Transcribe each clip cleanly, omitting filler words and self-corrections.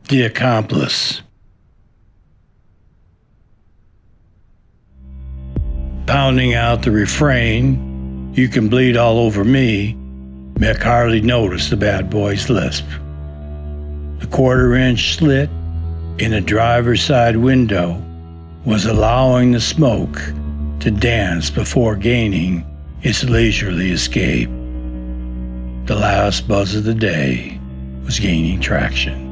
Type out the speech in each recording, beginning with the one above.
The Accomplice. Pounding out the refrain, "You can bleed all over me," Mick hardly noticed the bad boy's lisp. The quarter-inch slit in the driver's side window was allowing the smoke to dance before gaining its leisurely escape. The last buzz of the day was gaining traction.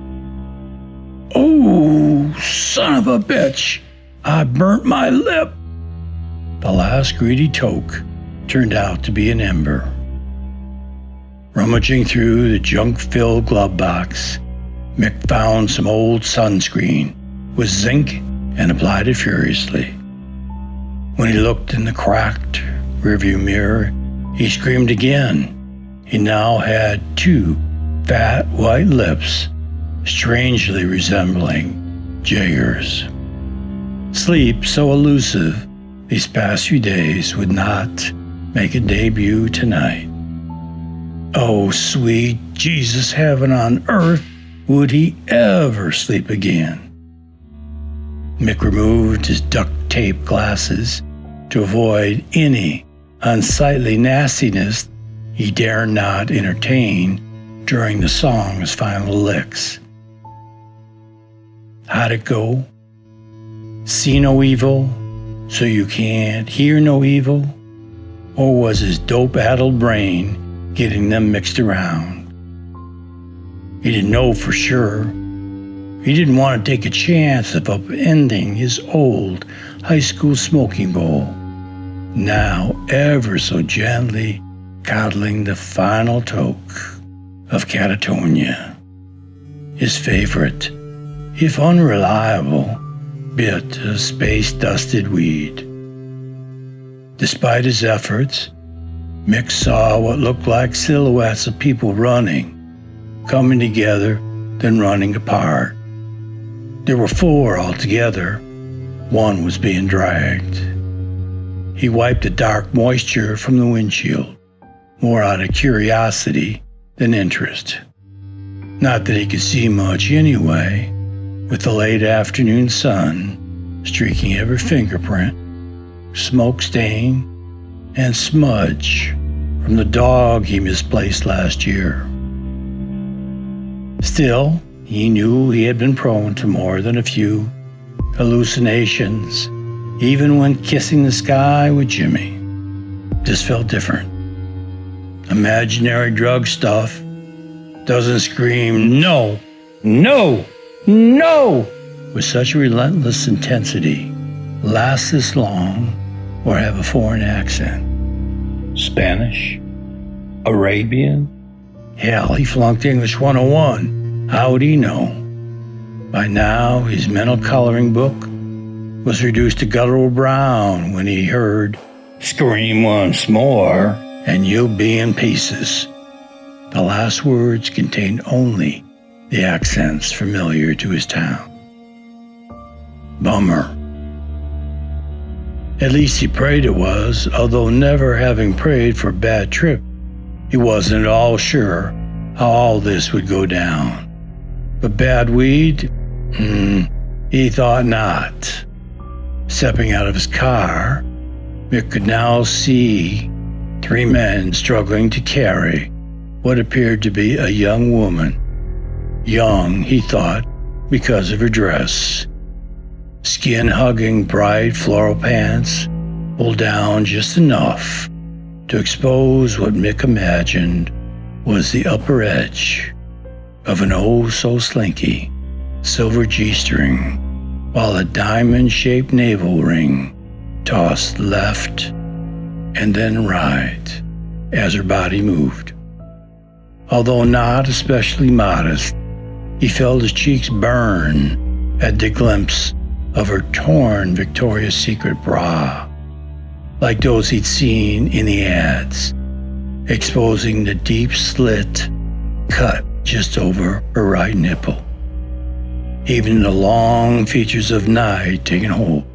"Oh, son of a bitch! I burnt my lip!" The last greedy toke turned out to be an ember. Rummaging through the junk-filled glove box, Mick found some old sunscreen with zinc and applied it furiously. When he looked in the cracked rearview mirror, he screamed again. He now had two fat white lips, strangely resembling Jagger's. Sleep, so elusive these past few days, would not make a debut tonight. Oh, sweet Jesus, heaven on earth, would he ever sleep again? Mick removed his duct-tape glasses to avoid any unsightly nastiness he dare not entertain during the song's final licks. How'd it go? See no evil, so you can't hear no evil? Or was his dope-addled brain getting them mixed around? He didn't know for sure. He didn't want to take a chance of upending his old high school smoking bowl, now ever so gently coddling the final toke of catatonia, his favorite, if unreliable, bit of space-dusted weed. Despite his efforts, Mick saw what looked like silhouettes of people running, coming together, then running apart. There were four altogether. One was being dragged. He wiped the dark moisture from the windshield, more out of curiosity than interest. Not that he could see much anyway, with the late afternoon sun streaking every fingerprint, smoke stain, and smudge from the dog he misplaced last year. Still, he knew he had been prone to more than a few hallucinations, even when kissing the sky with Jimmy. This felt different. Imaginary drug stuff doesn't scream "no, no, no" with such relentless intensity, last this long, or have a foreign accent. Spanish? Arabian? Hell, he flunked English 101. How would he know? By now, his mental coloring book was reduced to guttural brown when he heard "scream once more and you'll be in pieces." The last words contained only the accents familiar to his town. Bummer. At least he prayed it was, although never having prayed for a bad trip, he wasn't at all sure how all this would go down. But bad weed? He thought not. Stepping out of his car, Mick could now see three men struggling to carry what appeared to be a young woman. Young, he thought, because of her dress. Skin-hugging bright floral pants pulled down just enough to expose what Mick imagined was the upper edge of an oh-so-slinky silver G-string, while a diamond-shaped navel ring tossed left and then right as her body moved. Although not especially modest, he felt his cheeks burn at the glimpse of her torn Victoria's Secret bra, like those he'd seen in the ads, exposing the deep slit cut just over her right nipple. Even the long features of night taking hold,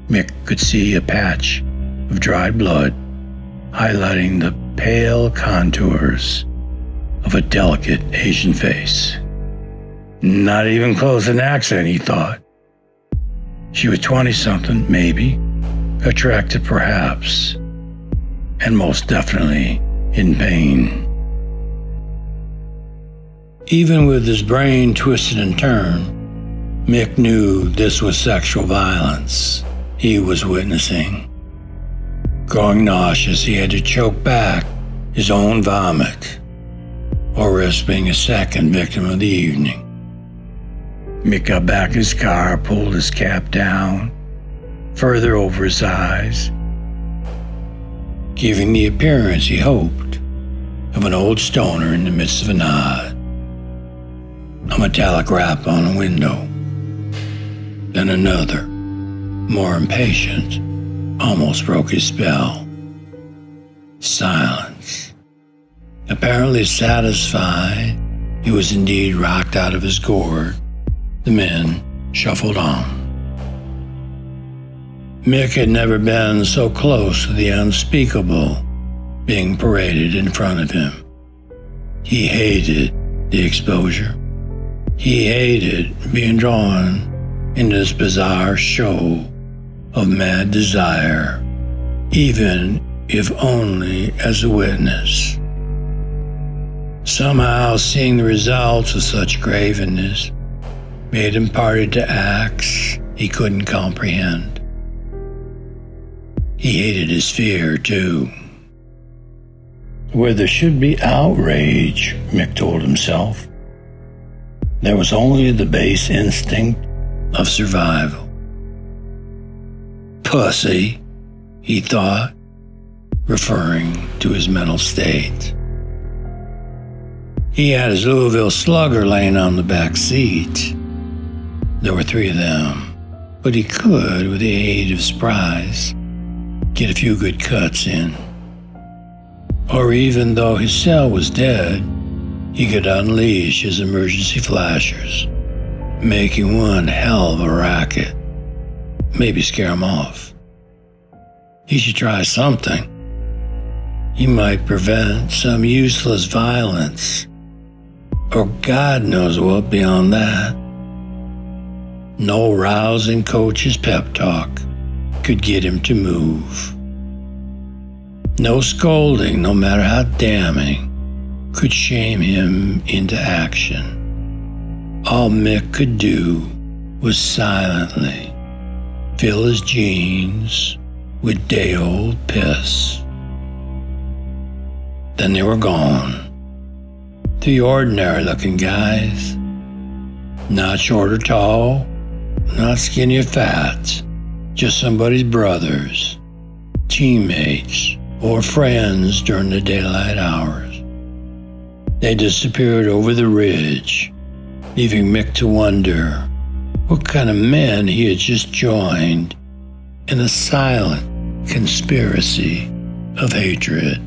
Mick could see a patch of dried blood highlighting the pale contours of a delicate Asian face. Not even close in accent, he thought. She was 20-something, maybe, attractive perhaps, and most definitely in pain. Even with his brain twisted and turned, Mick knew this was sexual violence he was witnessing. Growing nauseous, he had to choke back his own vomit, or risk being a second victim of the evening. Mick got back in his car, pulled his cap down, further over his eyes, giving the appearance, he hoped, of an old stoner in the midst of a nod. A metallic rap on a window. Then another, more impatient, almost broke his spell. Silence. Apparently satisfied he was indeed rocked out of his gourd, the men shuffled on. Mick had never been so close to the unspeakable being paraded in front of him. He hated the exposure. He hated being drawn into this bizarre show of mad desire, even if only as a witness. Somehow, seeing the results of such cravenness made him party to acts he couldn't comprehend. He hated his fear, too. Where there should be outrage, Mick told himself, there was only the base instinct of survival. Pussy, he thought, referring to his mental state. He had his Louisville Slugger laying on the back seat. There were 3 of them, but he could, with the aid of surprise, get a few good cuts in. Or even though his cell was dead, he could unleash his emergency flashers, making one hell of a racket. Maybe scare him off. He should try something. He might prevent some useless violence, or God knows what beyond that. No rousing coach's pep talk could get him to move. No scolding, no matter how damning, could shame him into action. All Mick could do was silently fill his jeans with day-old piss. Then they were gone. 3 ordinary-looking guys. Not short or tall, not skinny or fat, just somebody's brothers, teammates, or friends during the daylight hours. They disappeared over the ridge, leaving Mick to wonder what kind of men he had just joined in a silent conspiracy of hatred.